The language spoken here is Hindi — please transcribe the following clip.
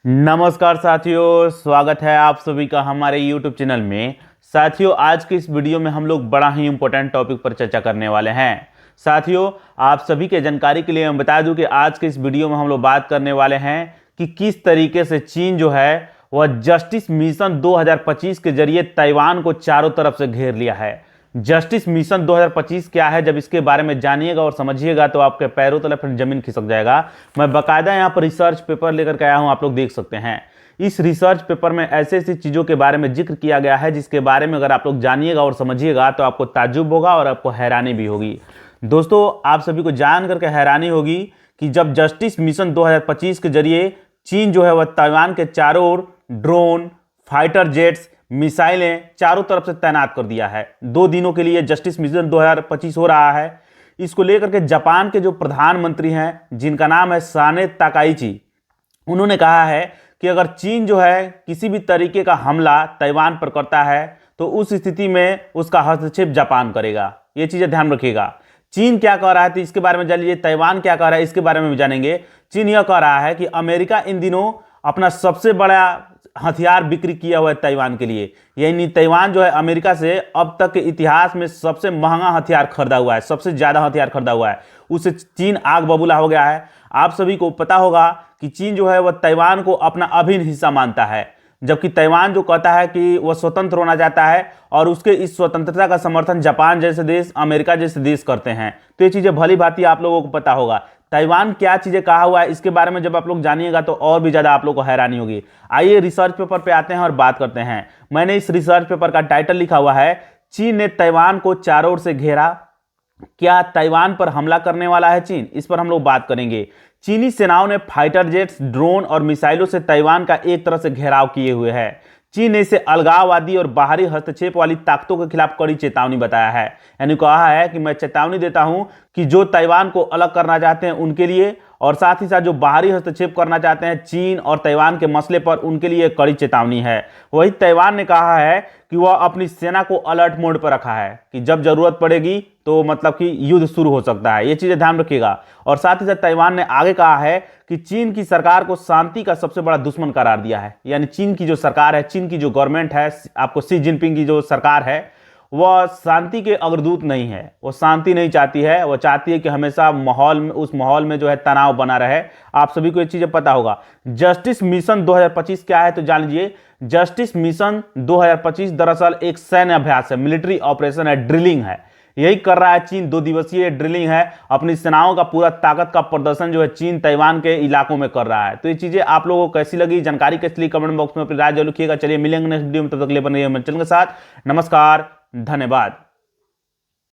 नमस्कार साथियों, स्वागत है आप सभी का हमारे YouTube चैनल में। साथियों, आज के इस वीडियो में हम लोग बड़ा ही इंपॉर्टेंट टॉपिक पर चर्चा करने वाले हैं। साथियों, आप सभी के जानकारी के लिए मैं बता दूं कि आज के इस वीडियो में हम लोग बात करने वाले हैं कि किस तरीके से चीन जो है वह जस्टिस मिशन 2025 के जरिए ताइवान को चारों तरफ से घेर लिया है। जस्टिस मिशन 2025 क्या है, जब इसके बारे में जानिएगा और समझिएगा तो आपके पैरों तले फिर जमीन खिसक जाएगा। मैं बाकायदा यहाँ पर रिसर्च पेपर लेकर के आया हूँ, आप लोग देख सकते हैं। इस रिसर्च पेपर में ऐसी ऐसी चीज़ों के बारे में जिक्र किया गया है जिसके बारे में अगर आप लोग जानिएगा और समझिएगा तो आपको ताज्जुब होगा और आपको हैरानी भी होगी। दोस्तों, आप सभी को जान करके हैरानी होगी कि जब जस्टिस मिशन 2025 के जरिए चीन जो है वह ताइवान के चारों ओर ड्रोन, फाइटर जेट्स, मिसाइलें चारों तरफ से तैनात कर दिया है। 2 दिनों के लिए जस्टिस मिशन 2025 हो रहा है। इसको लेकर के जापान के जो प्रधानमंत्री हैं, जिनका नाम है साने ताकाइची, उन्होंने कहा है कि अगर चीन जो है किसी भी तरीके का हमला ताइवान पर करता है तो उस स्थिति में उसका हस्तक्षेप जापान करेगा। ये चीजें ध्यान रखिएगा। चीन क्या कह रहा है तो इसके बारे में जान लीजिए। ताइवान क्या कह रहा है इसके बारे में भी जानेंगे। चीन यह कह रहा है कि अमेरिका इन दिनों अपना सबसे बड़ा हथियार बिक्री किया हुआ है ताइवान के लिए। यानी ताइवान जो है अमेरिका से अब तक के इतिहास में सबसे महंगा हथियार खरीदा हुआ है, सबसे ज्यादा हथियार खरीदा हुआ है। उससे चीन आग बबूला हो गया है। आप सभी को पता होगा कि चीन जो है वह ताइवान को अपना अभिन्न हिस्सा मानता है, जबकि ताइवान जो कहता है कि वह स्वतंत्र होना चाहता है और उसके इस स्वतंत्रता का समर्थन जापान जैसे देश, अमेरिका जैसे देश करते हैं। तो ये चीजें भली भांति आप लोगों को पता होगा। ताइवान क्या चीजें कहा हुआ है इसके बारे में जब आप लोग जानिएगा तो और भी ज्यादा आप लोग को हैरानी होगी। आइए रिसर्च पेपर पे आते हैं और बात करते हैं। मैंने इस रिसर्च पेपर का टाइटल लिखा हुआ है, चीन ने ताइवान को चारों ओर से घेरा, क्या ताइवान पर हमला करने वाला है चीन? इस पर हम लोग बात करेंगे। चीनी सेनाओं ने फाइटर जेट्स, ड्रोन और मिसाइलों से ताइवान का एक तरह से घेराव किए हुए है। चीन ने इसे अलगाववादी और बाहरी हस्तक्षेप वाली ताकतों के खिलाफ कड़ी चेतावनी बताया है। यानी कहा है कि मैं चेतावनी देता हूं कि जो ताइवान को अलग करना चाहते हैं उनके लिए, और साथ ही साथ जो बाहरी हस्तक्षेप करना चाहते हैं चीन और ताइवान के मसले पर, उनके लिए कड़ी चेतावनी है। वही ताइवान ने कहा है कि वह अपनी सेना को अलर्ट मोड पर रखा है कि जब जरूरत पड़ेगी तो मतलब कि युद्ध शुरू हो सकता है। ये चीजें ध्यान रखिएगा। और साथ ही साथ ताइवान ने आगे कहा है कि चीन की सरकार को शांति का सबसे बड़ा दुश्मन करार दिया है। यानी चीन की जो सरकार है, चीन की जो गवर्नमेंट है, आपको शी जिनपिंग की जो सरकार है, वह शांति के अग्रदूत नहीं है। वो शांति नहीं चाहती है, वो चाहती है कि हमेशा माहौल में, उस माहौल में जो है तनाव बना रहे। आप सभी को ये चीजें पता होगा। जस्टिस मिशन 2025 क्या है तो जान लीजिए। जस्टिस मिशन 2025 दरअसल एक सैन्य अभ्यास है, मिलिट्री ऑपरेशन है, ड्रिलिंग है। यही कर रहा है चीन। 2 दिवसीय ड्रिलिंग है। अपनी सेनाओं का पूरा ताकत का प्रदर्शन जो है चीन ताइवान के इलाकों में कर रहा है। तो ये चीजें आप लोगों को कैसी लगी, जानकारी कैसी लगी, कमेंट बॉक्स में अपनी राय जरूर लिखिएगा। चलिए मिलेंगे नेक्स्ट वीडियो में, तब तक के लिए बने रहिए मेरे चैनल के साथ। नमस्कार, धन्यवाद।